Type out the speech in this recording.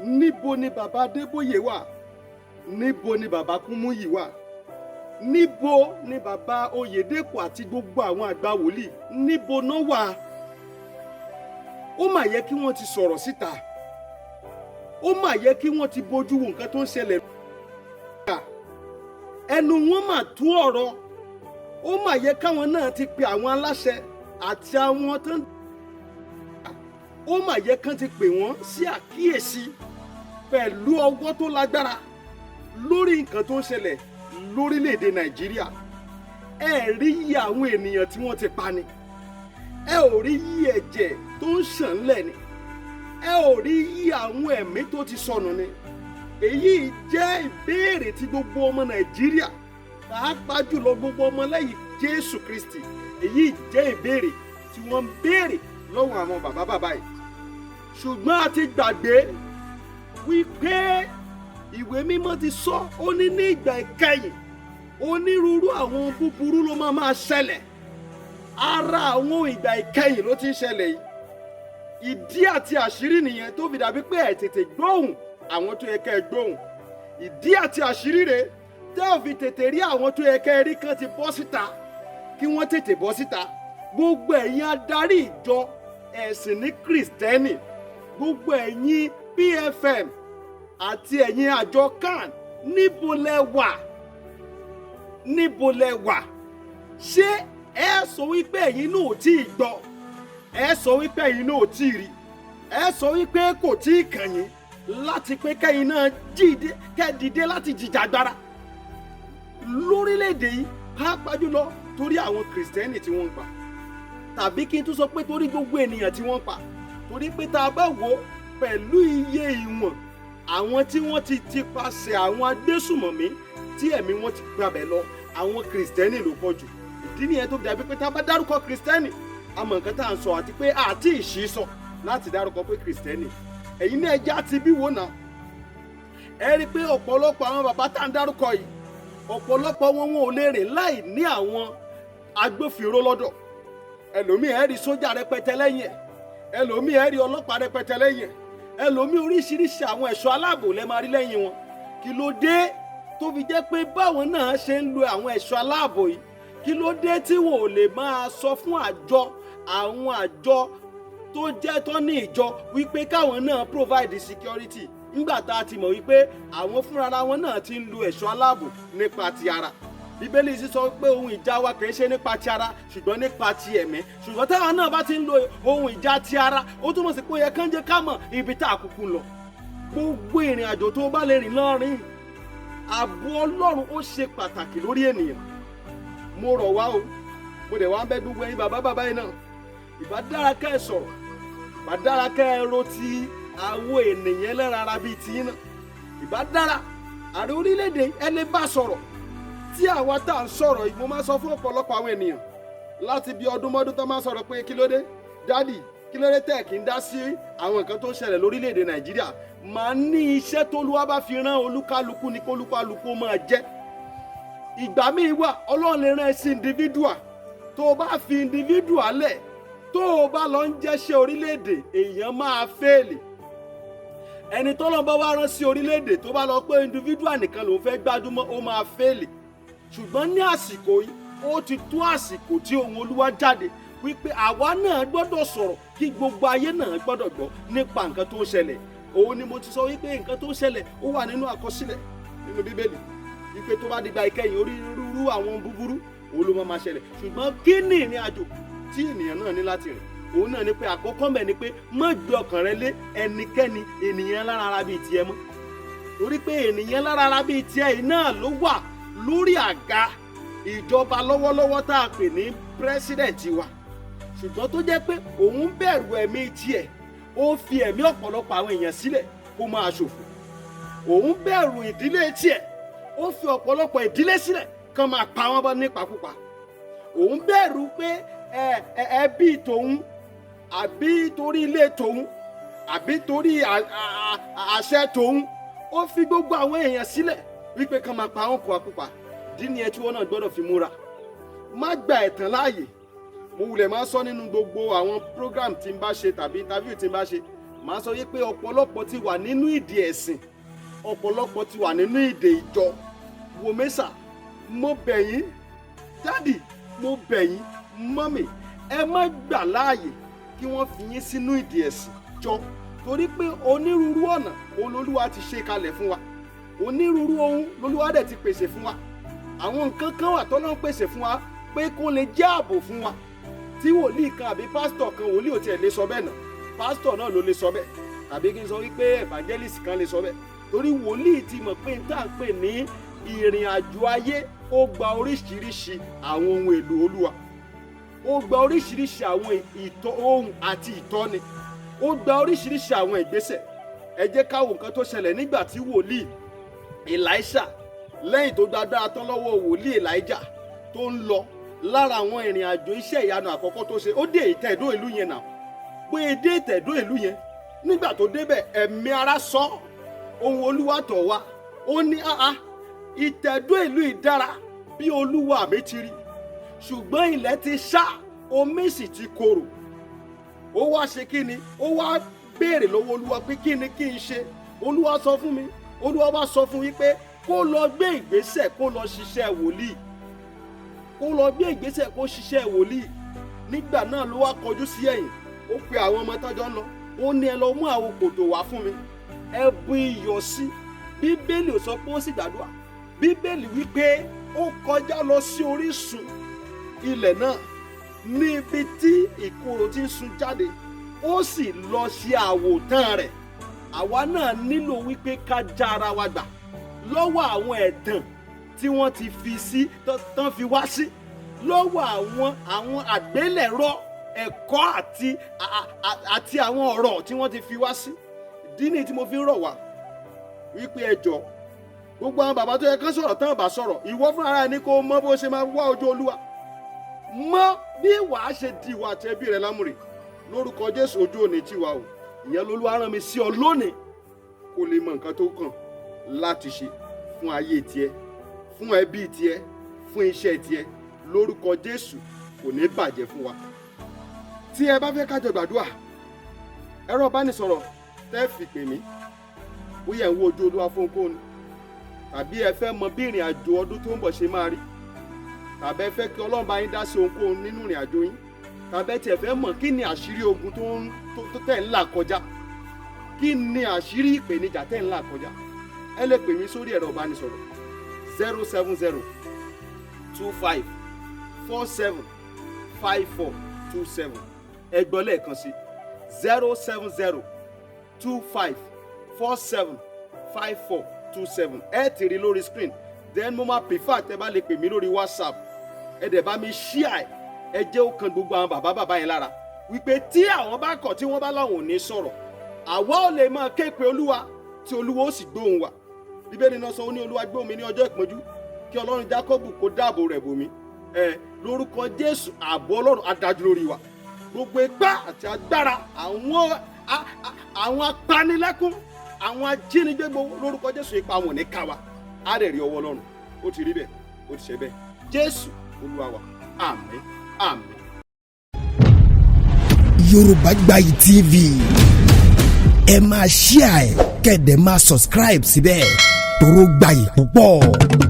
Níbo ni bàbá Adeboye wà? Níbo ni bàbá Kumuyi wà? Níbo ni bàbá Oyedepo àti gbogbo àwọn àgbà wòlíì? Níbo náà wà? Ó mà yẹ kí wọ́n ti sọ̀rọ̀ síta. Ó mà yẹ kí wọ́n ti bójú wo nǹkan tó ń ṣẹlẹ̀. Ẹnu wọn mà tú ọ̀rọ̀. Ó mà yẹ káwọn náà ti pe àwọn aláṣẹ àti àwọn tó ń. Ó mà yẹ kán ti pè wọ́n sí àkíyèsí pẹ̀lú ọwọ́ tó lágbára lórí nǹkan tó ń ṣẹlẹ̀ lórílẹ̀‐èdè Nàìjíríà. Ẹ rí iye àwọn ènìyàn tí wọ́n ti pa ni. Ẹ ò rí iye ẹ̀jẹ̀ tó ń ṣàn lẹ̀ ni. Ẹ ò rí iye àwọn ẹ̀mí tó ti sọnù ni. Èyí jẹ́ ìbéèrè tí gbogbo ọmọ Nàìjíríà, pàápàá jùlọ gbogbo ọmọlẹ́yìn Jésù Kristi, èyí jẹ́ ìbéèrè tí wọ́n ń béèrè lọ́wọ́ àwọn bàbá yìí. Ṣùgbọ́n a ti gbàgbé wípé ìwé mímọ́ ti sọ, ó ní ìgbà ìkẹyìn onírúurú àwọn búburú ló máa ṣẹlẹ̀. Ara àwọn ìgbà ìkẹyìn ló ti ń ṣẹlẹ̀ yìí. Ìdí àti àṣírí nìyẹn tó fi dàbí pé ẹ tètè gbóhùn àwọn tó yẹ kẹ́ ẹ gbóhùn. Ìdí àti àṣírí rẹ̀ tẹ́ ò fi tètè rí àwọn tó yẹ kẹ́ ẹ rí kan ti bọ́ síta kí wọ́n tètè bọ́ síta. Gbogbo ẹ̀yin adarí ìjọ ẹ̀sìn ní Kristẹni, gbogbo ẹ̀yin PFM àti ẹ̀yin àjọ CAN, níbo lẹ wà? Níbo lẹ wà? Ṣé ẹ sọ wípé ẹ̀yin náà ò tí ì gbọ́? Ẹ sọ wípé ẹ̀yin náà ò tí ì rí? Ẹ sọ wípé kò tí ì kàn yín láti pé kẹ́yin náà dìde láti jìjàgbara lórílẹ̀‐èdè yìí, pàápàá jùlọ torí àwọn Kristẹni tí wọ́n ń pa, tàbí kí n tún sọ pé torí gbogbo ènìyàn tí wọ́n ń pa? Torí pé tá a bá wò pẹ̀lú iye ìwọ̀n àwọn tí wọ́n ti pasẹ̀ àwọn agbésùmọ̀mí tí ẹ̀mí wọn ti gbabẹ̀ lọ, àwọn Kristẹni ló pọ̀ jù. Ìdí nìyẹn tó dàbí pé tá a bá dárúkọ Kristẹni, a mọ̀ nǹkan tá à ń sọ, àti pé àti ìṣísọ láti dárúkọ pé Kristẹni. Ẹ̀yin náà ẹja ti bí wò náà. Ẹ rí i pé ọ̀pọ̀lọpọ̀ àwọn bàbá tá à ń dárúkọ yìí, ọ̀pọ̀lọpọ̀ wọn ò lè rìn láì ní àwọn agbófinró lọ́dọ̀. Ẹlòmíì ẹ rí sójà rẹpẹtẹ lẹ́yìn ẹ̀, ẹlòmíì ẹ rí ọlọ́pàá rẹpẹtẹ lẹ́yìn ẹ̀, ẹlòmíì oríṣiríṣi àwọn ẹ̀ṣọ́ aláàbò lẹ máa rí lẹ́yìn wọn. Kí ló dé tó fi jẹ́ pé báwọn náà ṣe ń lo àwọn ẹ̀ṣọ́ aláàbò yìí, kí ló dé tí wọn ò lè máa sọ fún àwọn àjọ tó jẹ́ tó ní ìjọ wípé káwọn náà provide security, nígbà tá a ti mọ̀ wípé àwọn fúnra wọn náà ti ń lo ẹ̀ṣọ́ aláàbò nípa ti ara. Bíbélì sì sọ pé ohun ìjà wa kì í ṣe nípa ti ara ṣùgbọ́n nípa ti ẹ̀mí. Ṣùgbọ́n táwọn náà bá ti ń lo ohun ìjà ti ara, ó túmọ̀ sí pé ó yẹ kán jẹ́ ká mọ̀ ibi tá a kúkú lọ. Gbogbo ìrìn àjò tó bá lè rìn lọ́rin, ààbò Ọlọ́run ó ṣe pàtàkì lórí ènìyàn. Mo rọ̀ wá o, mo dẹ̀ wá ń bẹ̀ gbogbo ẹ̀yin bàbá yìí náà. Ìbá dára kẹ́ ẹ sọ̀rọ̀, ìbá dára kẹ́ ẹ ro ti àwọn ènìyàn ẹlẹ́ran ara bíi tiyín náà. Ìbá dára ààrẹ orílẹ̀-èdè ẹ lè bá sọ̀rọ̀. Tí àwa tá à ń sọ̀rọ̀ yìí, mo máa sọ fún ọ̀pọ̀lọpọ̀ àwọn ènìyàn láti bí ọdún mọ́dún tó máa sọ̀rọ̀ pé kí ló dé dádì, kí ló dé tẹ̀ kí n dá sí àwọn nǹkan tó ń ṣẹlẹ̀ lórílẹ̀‐èdè Nàìjíríà. Màá ní iṣẹ́ t'Olúwa bá fi rán olúkálukú ni kólúkálukú máa jẹ́. Ìgbà míì wà Ọlọ́run lè rán ẹ sí individual. Tó o bá fi individual lẹ̀, tó o bá lọ ń jẹ́ṣẹ́ orílẹ̀‐èdè, èèyàn máa fẹ́ẹ̀lì. Ẹni tọ́lọ́run bá wá rán sí orílẹ̀‐èdè tó bá lọ pé individual nìkan lòún fẹ́ gbájúmọ́, ó máa fẹ́ẹ̀lì. Ṣùgbọ́n ní àsìkò yìí, ó ti tó àsìkò tí ohùn Olúwa jáde wípé àwa náà gbọ́dọ̀ sọ̀rọ̀ kí gbogbo ayé náà gbọ́dọ̀ gbọ́ nípa nǹkan tó ń ṣẹlẹ̀. Òun ni mo ti sọ wípé nǹkan tó ń ṣẹlẹ̀ ó wà nínú àkọsílẹ̀ nínú Bíbélì wípé tó bá dìgbà ìkẹyìn onírúurú àwọn búburú òun ló máa ṣẹlẹ̀. Ṣùgbọ́n kí ni ìrìn àjò tí ènìyàn náà ní láti rìn? Òun náà ni pé àkọ́kọ́ mẹ́ ni pé má gbé ọkàn rẹ lé ẹnikẹ́ni ènìyàn lára ara bíi tiẹ̀ mọ́. Torí pé ènìyàn lára ara bíi tiẹ̀ yìí náà ló wà lórí àga ìjọba lọ́wọ́lọ́wọ́ tá a pè ní pírẹ́sídẹ̀ǹtì wa. Ṣùgbọ́n tó jẹ́ pé òun bẹ̀rù ẹ̀mí tiẹ̀, ó fi ẹ̀mí ọ̀pọ̀lọpọ̀ àwọn èèyàn sílẹ̀ kó máa ṣòfò. Òun bẹ̀rù ìdílé tiẹ̀, ó fi ọ̀pọ̀lọpọ̀ ìdílé sílẹ̀ kán máa pa wọ́n bọ́ nípakúpa. Òun bẹ̀rù pé ẹbí tòun, àbí torí ilé tòun, àbí torí àṣẹ tòun, ó fi gbogbo àwọn èèyàn sílẹ̀ wípé kán máa pa wọ́n kúpakúpa. Ìdí nìyẹn tí wọ́n náà gbọ́dọ̀ fi múra. Má gba ẹ̀tàn láàyè. Mo wulẹ̀ máa sọ nínú gbogbo àwọn program tí n bá ṣe tàbí interview tí n bá ṣe, màá sọ wípé ọ̀pọ̀lọpọ̀ ti wà nínú ìdè ẹ̀sìn, ọ̀pọ̀lọpọ̀ ti wà nínú ìdè ìjọ. Wò mẹ́sà, mo bẹ̀ yín dádì, mo bẹ̀ yín mọ́mì, ẹ má gbà láàyè kí wọ́n fi yín sínú ìdè ẹ̀sìn jọ, torí pé onírúurú ọ̀nà olólùwà ti ṣe kalẹ̀ fún wa, onírúurú ohun lolúwa dẹ̀ ti pèsè fún wa. Àwọn nǹkan kan wà tọ́lọ́ ń pèsè fún wa pé kó lè jẹ́ ààbò fún wa, tí wòlíì kan àbí pásítọ̀ kan, wòlíì ò tiẹ̀ lè sọ bẹ́ẹ̀ náà, pásítọ̀ náà ló lè sọ bẹ́ẹ̀, tàbí kí n sọ wípé evangelist kan lè sọ bẹ́ẹ̀, torí wòlíì ti mọ̀ pé tá à ń pè ní ìrìn àjò ayé ó gba oríṣiríṣi àwọn ohun èlò olúwa, ó gba oríṣiríṣi àwọn ohun àti ìtọ́ni, ó gba oríṣiríṣi àwọn ìgbésẹ̀. Ẹ jẹ́ ká wo nǹkan tó ṣẹlẹ̀ nígbà tí wòlíì Elisha, lẹ́yìn tó dáadáa tán lọ́wọ́ wòlíì Elijah tó ń lọ, lára àwọn ìrìn àjò iṣẹ́ ìyanu àkọ́kọ́ tó ṣe, ó dé ìtẹ̀dó ìlú yẹn náà. Bóyá dé ìtẹ̀dó ìlú yẹn, nígbà tó débẹ̀ ẹ̀mí ara sọ, ohun olúwa tọ̀ wá, ó ní ìtẹ̀dó ìlú ìdára bí olúwa mi ti rí, ṣùgbọ́n ilẹ̀ ti ṣá, omi sì ti korò. Ó wá ṣe kí ni? Ó wá béèrè lọ́wọ́ olúwa pé kí ni kí n ṣe? Olúwa sọ fún mi, olúwa wá sọ fún wípé kó lọ gbé ìgbésẹ̀, kó lọ ṣiṣẹ́ wòlíì, kó lọ gbé ìgbésẹ̀, kó ṣiṣẹ́ wòlíì. Nígbà náà ló wá kọjú sí ẹ̀yìn, ó pe àwọn ọmọ tọ́jọ́ ń lọ, ó ní ẹ lọ mú àwọn kòtò wá fún mi, ẹ bu iyọ̀ sí. Bíbélì ò sọ pé ó sì gbàdúrà, bíbélì wípé ó kọjá lọ sí orísun ilẹ̀ náà níbi tí ìkorò ti ń sun jáde, ó sì lọ ṣe àwòtán rẹ̀. Àwa náà nílò wípé ká já ara wa gbà lọ́wọ́ àwọn ẹ̀tàn tí wọ́n ti fi sí, tán fi wá sí, lọ́wọ́ àwọn àgbélẹ̀rọ ẹ̀kọ́ àti àwọn ọ̀rọ̀ tí wọ́n ti fi wá sí. Ìdí nìyí tí mo fi ń rọ̀ wá wípé ẹ jọ̀ọ́, gbogbo àwọn bàbá tó yẹ kán sọ̀rọ̀ tán bá sọ̀rọ̀, ìwọ fúnra rẹ ní kó mọ bó ṣe máa wá ojú olúwa, mọ bí wàá ṣe di ìwà àti ẹbí rẹ lámùrè. Lórúkọ Jésù, ojú òní tiwa o. Ìyẹn lolúwa rán mi sí ọ lónìí, kó lè mọ nǹkan tó kàn láti ṣe fún ayé tiẹ̀, fún ẹbí tiẹ̀, fún iṣẹ́ tiẹ̀. Lórúkọ Jésù, kò ní bàjẹ́ fún wa. Tí ẹ bá fẹ́ ká jọ gbàdúrà, ẹ̀rọ ìbánisọ̀rọ̀ tẹ́ fi pè mí, bóyá ẹ̀ ń wo ojú olúwa fún ohunkóhun, tàbí ẹ fẹ́ mọ bí ìrìn àjò ọdún tó ń bọ̀ ṣe máa rí, tàbí ẹ fẹ́ kí Ọlọ́run bá yín dá sí ohunkóhun nínú ìrìn àjò yín, tàbí ẹ tiẹ̀ fẹ́ mọ̀ kí ni àṣírí ogun tó tẹ̀ ń là kọjá, kí ni àṣírí ìpèníjà tẹ̀ ń là kọjá, ẹ lè pè mí sórí ẹ̀rọ ìbánisọ̀rọ̀ 070 25 47 5427. ẹ gbọ́ lẹ́ẹ̀kan sí 070 25 47 5427. ẹ ti rí lórí screen. Then mo máa prefer tẹ́ bá lè pè mí lórí WhatsApp, ẹ dẹ̀ bá mi share, ẹ jẹ́ ó kan gbogbo àwọn bàbá yẹn lára wípé tí àwọn bá kọ̀, tí wọ́n bá láwọn ò ní sọ̀rọ̀, àwa ò lè máa ké pe olúwa tí olúwa ó sì gbóhùn wa. Bíbélì náà sọ, ó ní olúwa gbóhùn mi ní ọjọ́ ìpọ́njú, kí Ọlọ́run Jákọ́bù kó dáàbò rẹ̀ bò mí. Lórúkọ Jésù, ààbò Ọlọ́run á dájú lórí wa. Gbogbo ipá àti agbára àwọn apanilẹ́kún, àwọn ajínigbé gbogbo, lórúkọ Jésù, ipa wọn ò ní ká wa. Á rẹ̀ rí ọwọ́ Ọlọ́run. Ó ti rí bẹ́ẹ̀, ó ti ṣe bẹ́ẹ̀. Jésù Olúwa wa. Àmín, àmín. Yorùbá Gbayì TV, ẹ máa share ẹ̀, kẹ́dẹ̀ máa subscribe síbẹ̀, toró gbayì púpọ̀.